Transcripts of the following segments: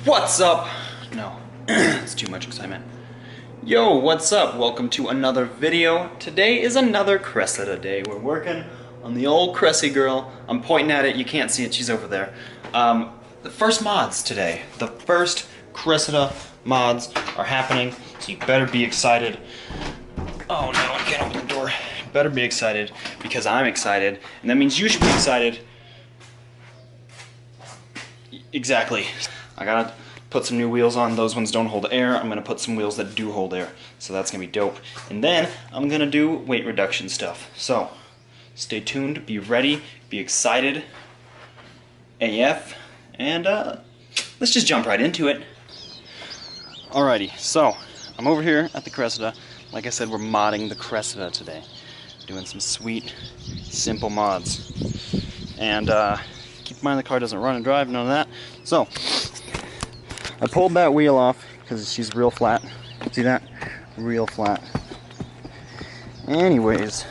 What's up? No, it's too much excitement. Yo, what's up? Welcome to another video. Today is another Cressida day. We're working on the old Cressy girl. I'm pointing at it, you can't see it, she's over there. The first mods today. The first Cressida mods are happening, so you better be excited. Oh no, I can't open the door. You better be excited, because I'm excited, and that means you should be excited. Exactly. I gotta put some new wheels on. Those ones don't hold air. I'm gonna put some wheels that do hold air. So that's gonna be dope. And then I'm gonna do weight reduction stuff. So stay tuned, be ready, be excited AF, and let's just jump right into it. Alrighty, so I'm over here at the Cressida. Like I said, we're modding the Cressida today. Doing some sweet, simple mods. And keep in mind the car doesn't run and drive, none of that. So I pulled that wheel off because she's real flat. See that? Real flat. Anyways,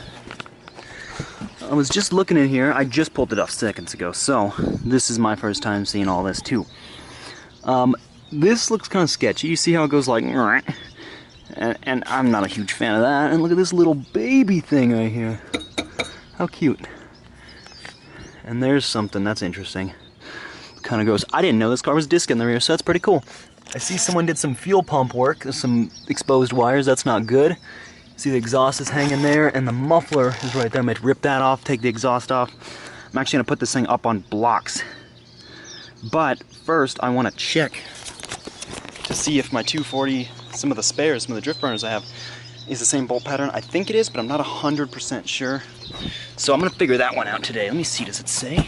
I was just looking in here. I just pulled it off seconds ago, so this is my first time seeing all this too. This looks kind of sketchy. You see how it goes like, and I'm not a huge fan of that. And look at this little baby thing right here. How cute. And there's something that's interesting. Kind of goes. I didn't know this car was disc in the rear, so that's pretty cool. I see someone did some fuel pump work. There's some exposed wires. That's not good. See the exhaust is hanging there, and the muffler is right there. I'm gonna rip that off, take the exhaust off. I'm actually gonna put this thing up on blocks. But first, I want to check to see if my 240, some of the spares, some of the drift burners I have, is the same bolt pattern. I think it is, but I'm not 100% sure. So I'm gonna figure that one out today. Let me see. Does it say?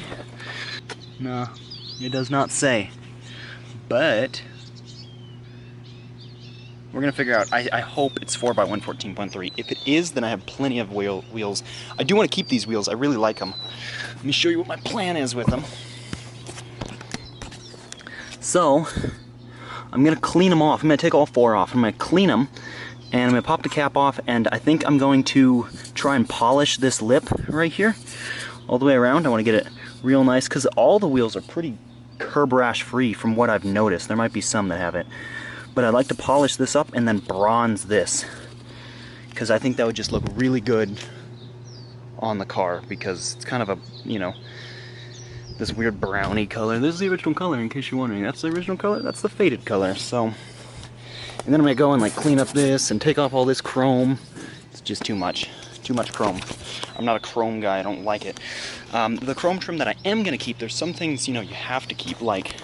No. It does not say, but we're gonna figure out. I hope it's 4x114.3. If it is, then I have plenty of wheels. I do want to keep these wheels. I really like them. Let me show you what my plan is with them. So I'm gonna clean them off. I'm gonna take all four off. I'm gonna clean them, and I'm gonna pop the cap off. And I think I'm going to try and polish this lip right here, all the way around. I want to get it real nice because all the wheels are pretty curb rash free from what I've noticed. There might be some that have it, but I'd like to polish this up and then bronze this because I think that would just look really good on the car because it's kind of a, you know, this weird browny color. This is the original color, in case you're wondering. That's the original color, that's the faded color. So, and then I'm gonna go and like clean up this and take off all this chrome. It's just too much chrome. I'm not a chrome guy, I don't like it. The chrome trim that I am going to keep, there's some things, you know, you have to keep, like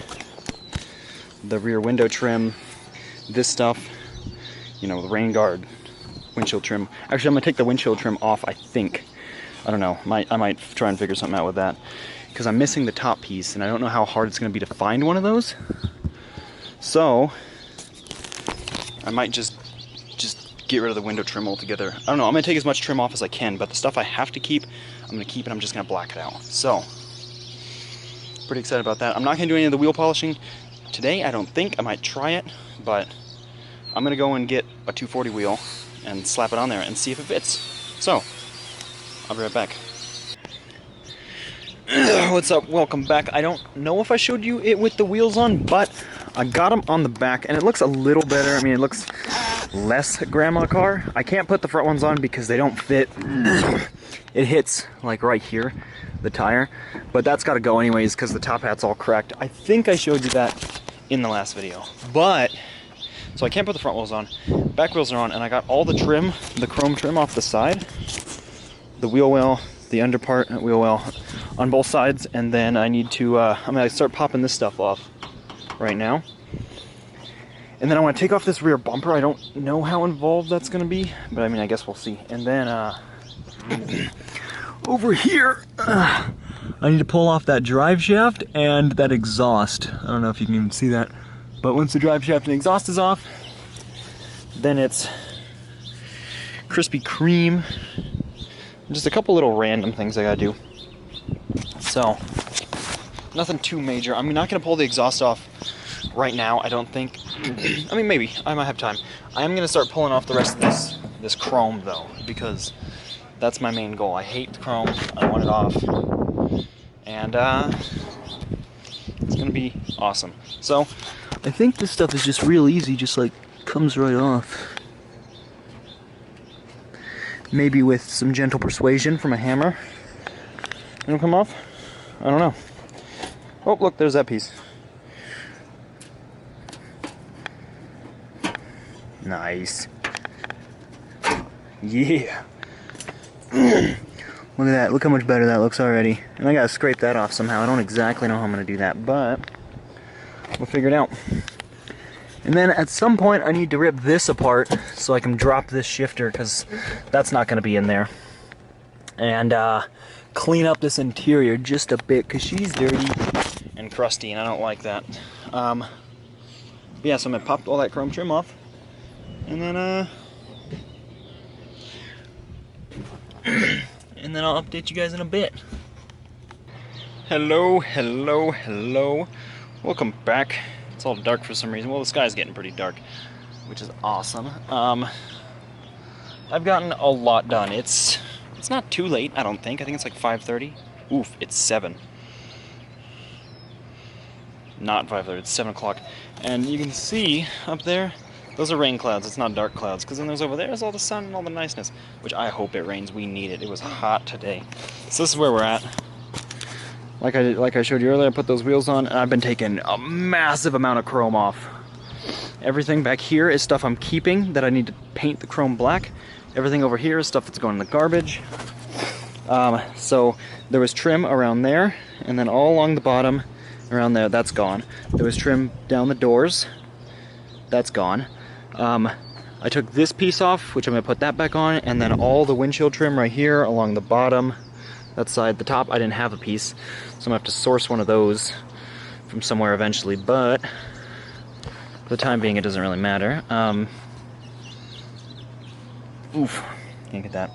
the rear window trim, this stuff, you know, the rain guard, windshield trim. Actually, I'm going to take the windshield trim off, I think. I don't know, I might try and figure something out with that. Because I'm missing the top piece, and I don't know how hard it's going to be to find one of those. So, I might just get rid of the window trim altogether. I don't know, I'm going to take as much trim off as I can, but the stuff I have to keep, I'm going to keep and I'm just going to black it out. So, pretty excited about that. I'm not going to do any of the wheel polishing today, I don't think. I might try it, but I'm going to go and get a 240 wheel and slap it on there and see if it fits. So, I'll be right back. What's up? Welcome back. I don't know if I showed you it with the wheels on, but I got them on the back and it looks a little better. I mean, it looks less grandma car. I can't put the front ones on because they don't fit. It hits like right here, the tire, but that's got to go anyways because the top hat's all cracked. I think I showed you that in the last video, but so I can't put the front wheels on. Back wheels are on, and I got all the trim, the chrome trim off the side, the wheel well, the under part wheel well on both sides, and then I need to I'm gonna start popping this stuff off right now. And then I want to take off this rear bumper. I don't know how involved that's going to be, but I mean, I guess we'll see. And then over here, I need to pull off that drive shaft and that exhaust. I don't know if you can even see that, but once the drive shaft and exhaust is off, then it's Krispy Kreme. Just a couple little random things I gotta do. So, nothing too major. I'm not gonna pull the exhaust off right now, I don't think. I mean, maybe. I might have time. I am going to start pulling off the rest of this chrome, though, because that's my main goal. I hate the chrome. I want it off. And it's going to be awesome. So, I think this stuff is just real easy, just like comes right off. Maybe with some gentle persuasion from a hammer, it'll come off. I don't know. Oh, look, there's that piece. Nice. Yeah. Look at that. Look how much better that looks already. And I gotta scrape that off somehow. I don't exactly know how I'm gonna do that, but we'll figure it out. And then at some point I need to rip this apart so I can drop this shifter, because that's not gonna be in there. And clean up this interior just a bit, because she's dirty and crusty and I don't like that. But yeah, so I'm gonna pop all that chrome trim off. And then and then I'll update you guys in a bit. Hello, hello, hello. Welcome back. It's all dark for some reason. Well, the sky's getting pretty dark, which is awesome. I've gotten a lot done. It's not too late, I don't think. I think it's like 5:30. Oof, it's 7. Not 5:30, it's 7 o'clock. And you can see up there, those are rain clouds, it's not dark clouds, because then there's over there is all the sun and all the niceness, which I hope it rains. We need it. It was hot today. So this is where we're at. Like I showed you earlier, I put those wheels on, and I've been taking a massive amount of chrome off. Everything back here is stuff I'm keeping that I need to paint the chrome black. Everything over here is stuff that's going in the garbage. So there was trim around there, and then all along the bottom, around there, that's gone. There was trim down the doors, that's gone. I took this piece off, which I'm going to put that back on, and then all the windshield trim right here along the bottom, that side, the top, I didn't have a piece, so I'm going to have to source one of those from somewhere eventually, but for the time being it doesn't really matter. Oof, can't get that.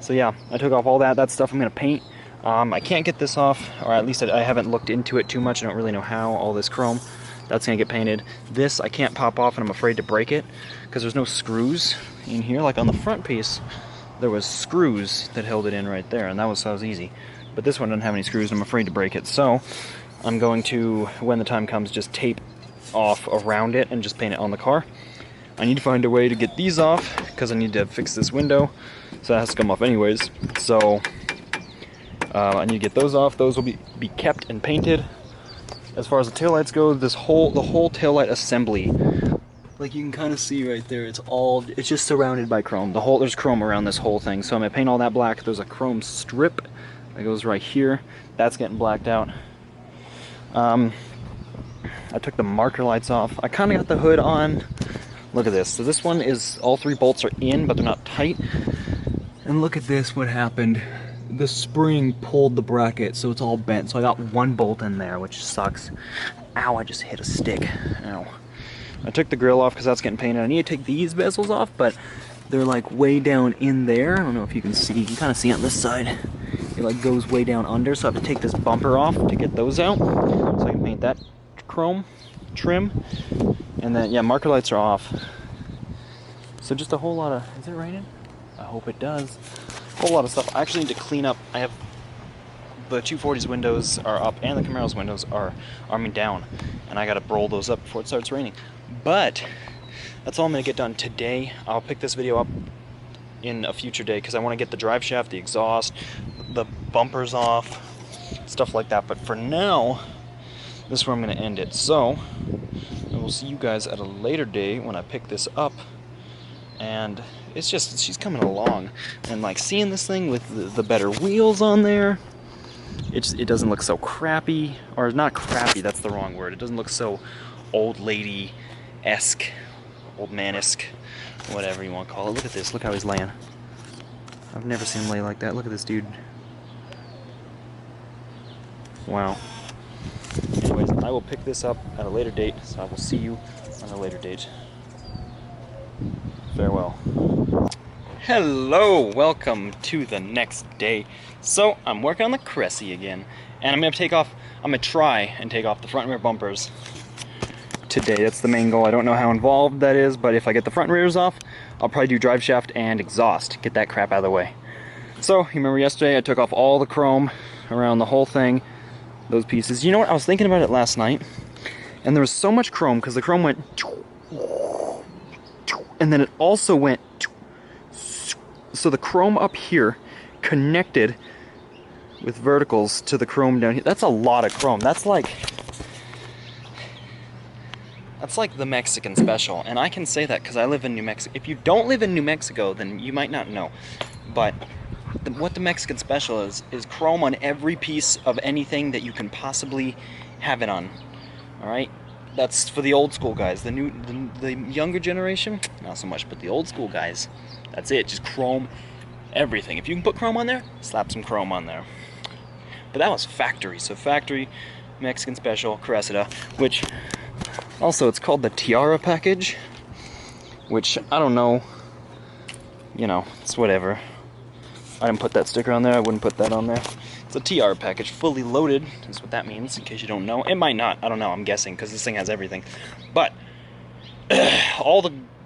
So yeah, I took off all that stuff I'm going to paint. I can't get this off, or at least I haven't looked into it too much. I don't really know how. All this chrome, that's going to get painted. This I can't pop off, and I'm afraid to break it because there's no screws in here. Like on the front piece, there was screws that held it in right there, and that was easy. But this one doesn't have any screws, and I'm afraid to break it. So I'm going to, when the time comes, just tape off around it and just paint it on the car. I need to find a way to get these off because I need to fix this window, so that has to come off anyways. So I need to get those off. Those will be kept and painted. As far as the taillights go, the whole taillight assembly, like you can kind of see right there, it's just surrounded by chrome. There's chrome around this whole thing. So I'm gonna paint all that black. There's a chrome strip that goes right here. That's getting blacked out. I took the marker lights off. I kind of got the hood on. Look at this. So this one is, all 3 bolts are in, but they're not tight. And look at this, what happened. The spring pulled the bracket, so it's all bent. So I got 1 bolt in there, which sucks. Ow, I just hit a stick. Ow. I took the grill off because that's getting painted. I need to take these bezels off, but they're like way down in there. I don't know if you can see. You can kind of see on this side. It like goes way down under, so I have to take this bumper off to get those out. So I can paint that chrome trim. And then, yeah, marker lights are off. So just a whole lot of, is it raining? I hope it does. A whole lot of stuff. I actually need to clean up. I have the 240's windows are up and the Camaro's windows are arming down. And I gotta roll those up before it starts raining. But that's all I'm gonna get done today. I'll pick this video up in a future day because I want to get the drive shaft, the exhaust, the bumpers off, stuff like that. But for now, this is where I'm gonna end it. So I will see you guys at a later day when I pick this up. And it's just, she's coming along, and like seeing this thing with the better wheels on there, it doesn't look so crappy, or not crappy, that's the wrong word. It doesn't look so old lady-esque, old man-esque, whatever you want to call it. Look at this, look how he's laying. I've never seen him lay like that. Look at this dude. Wow. Anyways, I will pick this up at a later date, so I will see you on a later date. Farewell. Hello, welcome to the next day. So I'm working on the Cressida again, and I'm gonna try and take off the front and rear bumpers today. That's the main goal. I don't know how involved that is, but if I get the front and rears off, I'll probably do drive shaft and exhaust, get that crap out of the way. So you remember yesterday I took off all the chrome around the whole thing, those pieces. You know what, I was thinking about it last night, And there was so much chrome because the chrome went, and then it also went, so the chrome up here connected with verticals to the chrome down here. That's a lot of chrome. That's like the Mexican special, and I can say that because I live in New Mexico. If you don't live in New Mexico, then you might not know. But what the Mexican special is chrome on every piece of anything that you can possibly have it on. All right, that's for the old school guys. The younger generation, not so much. But the old school guys, that's it. Just chrome everything. If you can put chrome on there, slap some chrome on there. But that was factory. So factory Mexican special Cressida, which also it's called the Tiara package, which I don't know. You know, it's whatever. I didn't put that sticker on there. I wouldn't put that on there. It's a TR package, fully loaded, is what that means, in case you don't know. It might not, I don't know, I'm guessing, because this thing has everything. But, all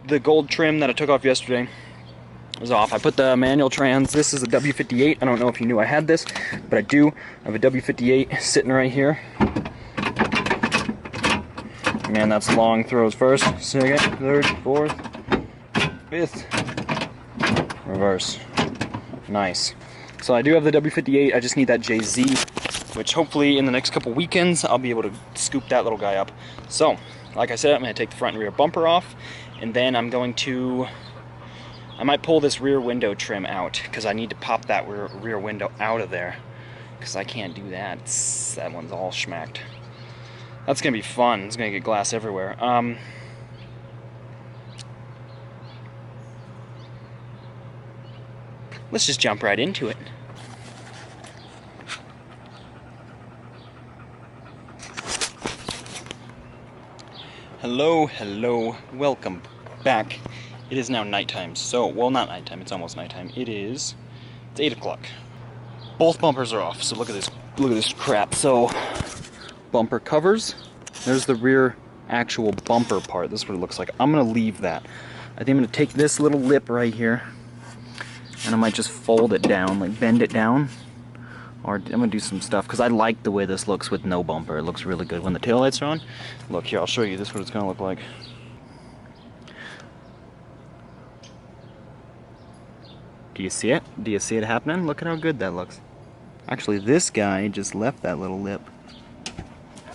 the gold trim that I took off yesterday was off. I put the manual trans. This is a W58. I don't know if you knew I had this, but I do. I have a W58 sitting right here. Man, that's long throws. First, second, third, fourth, fifth. Reverse. Nice. So I do have the W58, I just need that JZ, which hopefully in the next couple weekends I'll be able to scoop that little guy up. So, like I said, I'm going to take the front and rear bumper off, and then I'm going to, I might pull this rear window trim out, because I need to pop that rear window out of there, because I can't do that. That one's all schmacked. That's going to be fun. It's going to get glass everywhere. Let's just jump right into it. Hello, hello, welcome back. It is now nighttime, so, well, not nighttime, it's almost nighttime. It's 8 o'clock. Both bumpers are off, so look at this crap. So, bumper covers, there's the rear actual bumper part. This is what it looks like. I'm gonna leave that. I think I'm gonna take this little lip right here, and I might just fold it down, like bend it down. Or I'm gonna do some stuff, because I like the way this looks with no bumper. It looks really good when the taillights are on. Look here, I'll show you. This is what it's gonna look like. Do you see it? Do you see it happening? Look at how good that looks. Actually, this guy just left that little lip.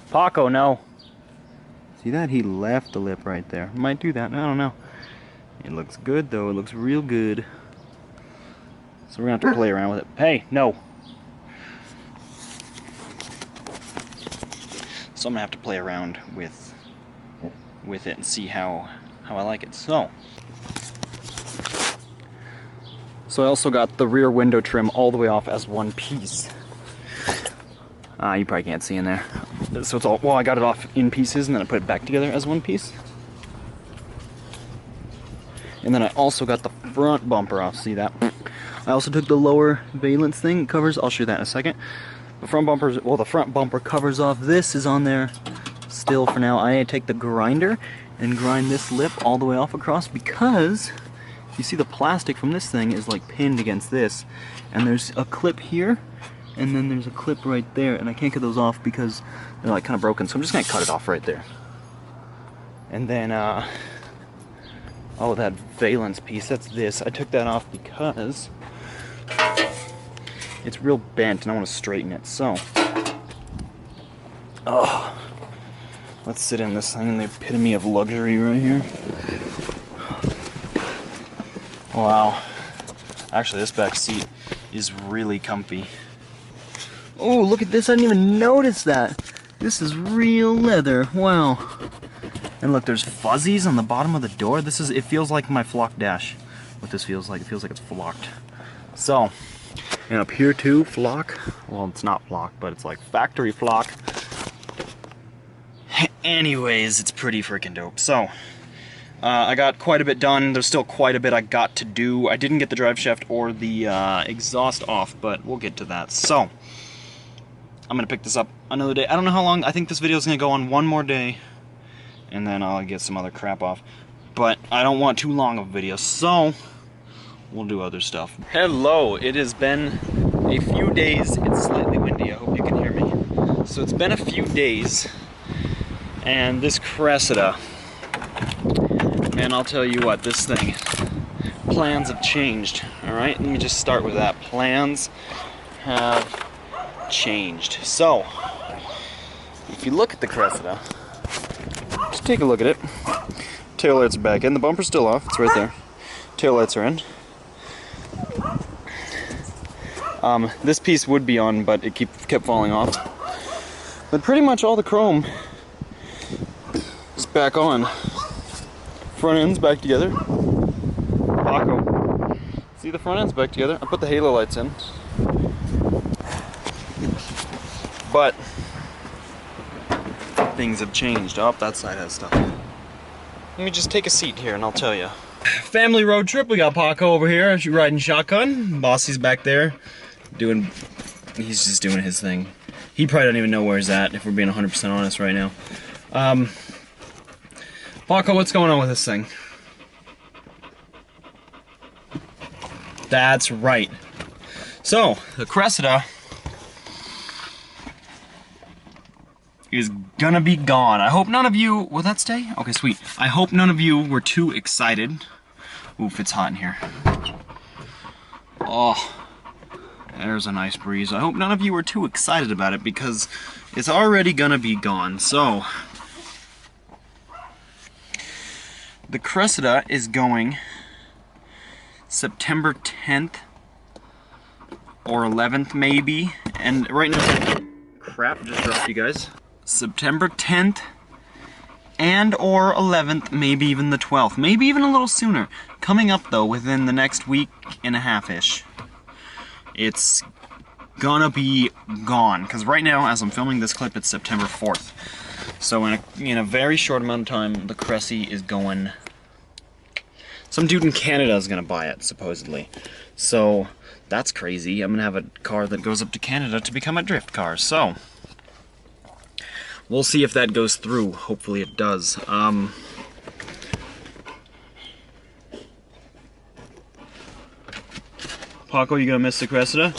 Paco, no. See that? He left the lip right there. Might do that, I don't know. It looks good though, it looks real good. So we're gonna have to play around with it. Hey, no. So I'm gonna have to play around with it and see how I like it. So I also got the rear window trim all the way off as one piece. You probably can't see in there. So it's all, well, I got it off in pieces and then I put it back together as one piece. And then I also got the front bumper off, see that? I also took the lower valence thing, covers, I'll show you that in a second. The front bumpers, well, the front bumper covers off. This is on there still for now. I need to take the grinder and grind this lip all the way off across, because you see the plastic from this thing is like pinned against this. And there's a clip here, and then there's a clip right there, and I can't get those off because they're like kind of broken, so I'm just gonna cut it off right there. And then, oh, that valence piece, that's this. I took that off because it's real bent and I want to straighten it. So, oh, let's sit in this thing in the epitome of luxury right here. Wow. Actually, this back seat is really comfy. Oh, look at this. I didn't even notice that. This is real leather. Wow. And look, there's fuzzies on the bottom of the door. It feels like my flock dash. What this feels like. It feels like it's flocked. So, and up here too, flock. Well, it's not flock, but it's like factory flock. Anyways, it's pretty freaking dope. So, I got quite a bit done. There's still quite a bit I got to do. I didn't get the drive shaft or the exhaust off, but we'll get to that. So, I'm gonna pick this up another day. I don't know how long. I think this video is gonna go on one more day, and then I'll get some other crap off. But I don't want too long of a video, so we'll do other stuff. Hello, it has been a few days. It's slightly windy. I hope you can hear me. So it's been a few days, And this Cressida, man, I'll tell you what, this thing, plans have changed. Alright, let me just start with that. Plans have changed. So, if you look at the Cressida, just take a look at it. Taillights are back in, the bumper's still off, it's right there. Taillights are in. This piece would be on, but it kept falling off. But pretty much all the chrome is back on. Front end's back together. Paco, see the front end's back together? I put the halo lights in. But things have changed. Oh, that side has stuff. Let me just take a seat here and I'll tell you. Family road trip. We got Paco over here. She's riding shotgun. Bossy's back there he's just doing his thing. He probably doesn't even know where he's at, if we're being 100% honest right now. Paco, what's going on with this thing? That's right. So, the Cressida is gonna be gone. I hope none of you... Will that stay? Okay, sweet. I hope none of you were too excited. Oof, it's hot in here. Oh, there's a nice breeze. I hope none of you were too excited about it because it's already gonna be gone. So, the Cressida is going September 10th or 11th maybe. And right now, crap, just dropped you guys. September 10th and or 11th, maybe even the 12th, maybe even a little sooner. Coming up though, within the next week and a half-ish, it's gonna be gone. Because right now, as I'm filming this clip, it's September 4th. So in a very short amount of time, the Cressy is going... Some dude in Canada is gonna buy it, supposedly. So, that's crazy. I'm gonna have a car that goes up to Canada to become a drift car, so... We'll see if that goes through. Hopefully it does. Paco, you gonna miss the Cressida?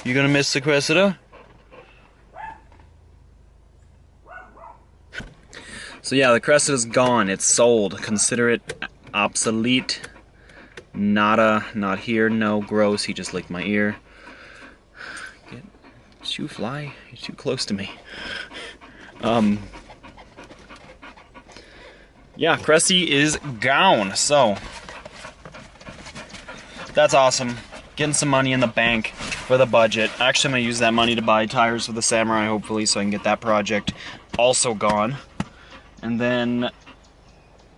You gonna miss the Cressida? So yeah, the Cressida's gone. It's sold. Consider it obsolete. Nada. Not here. No. Gross. He just licked my ear. Shoo fly. You're too close to me. Yeah, Cressy is gone, so that's awesome. Getting some money in the bank for the budget. Actually, I'm gonna use that money to buy tires for the Samurai, hopefully, so I can get that project also gone. And then,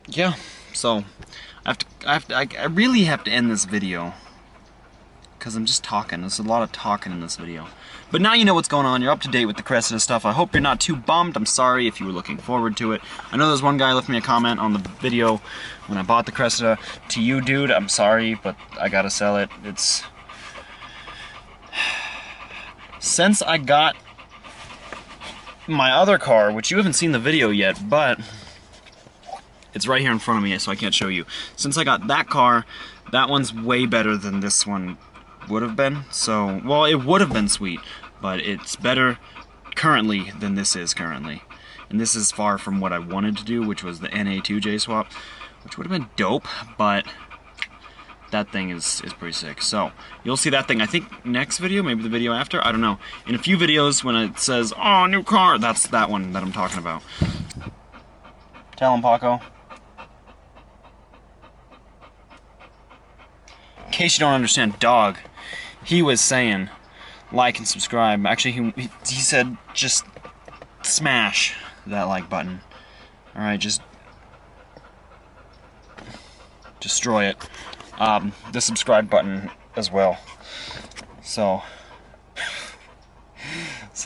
yeah, so I really have to end this video because I'm just talking. There's a lot of talking in this video. But now you know what's going on. You're up to date with the Cressida stuff. I hope you're not too bummed. I'm sorry if you were looking forward to it. I know there's one guy left me a comment on the video when I bought the Cressida. To you, dude, I'm sorry, but I gotta sell it. It's... Since I got my other car, which you haven't seen the video yet, but it's right here in front of me, so I can't show you. Since I got that car, that one's way better than this one would have been. So, well, it would have been sweet, but it's better currently than this is currently. And this is far from what I wanted to do, which was the NA2J swap, which would have been dope, but that thing is pretty sick. So, you'll see that thing, I think, next video, maybe the video after, I don't know. In a few videos, when it says, oh, new car, that's that one that I'm talking about. Tell him, Paco. In case you don't understand dog, he was saying like and subscribe. Actually, he said just smash that like button. Alright, just destroy it. The subscribe button as well. So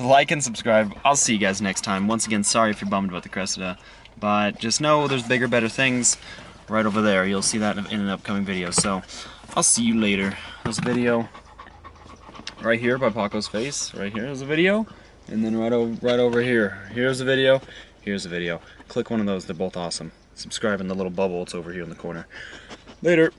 like and subscribe. I'll see you guys next time. Once again, sorry if you're bummed about the Cressida, but just know there's bigger, better things right over there. You'll see that in an upcoming video. So I'll see you later. There's a video right here by Paco's face. Right here is a video. And then right over here. Here's a video. Here's a video. Click one of those. They're both awesome. Subscribe in the little bubble. It's over here in the corner. Later.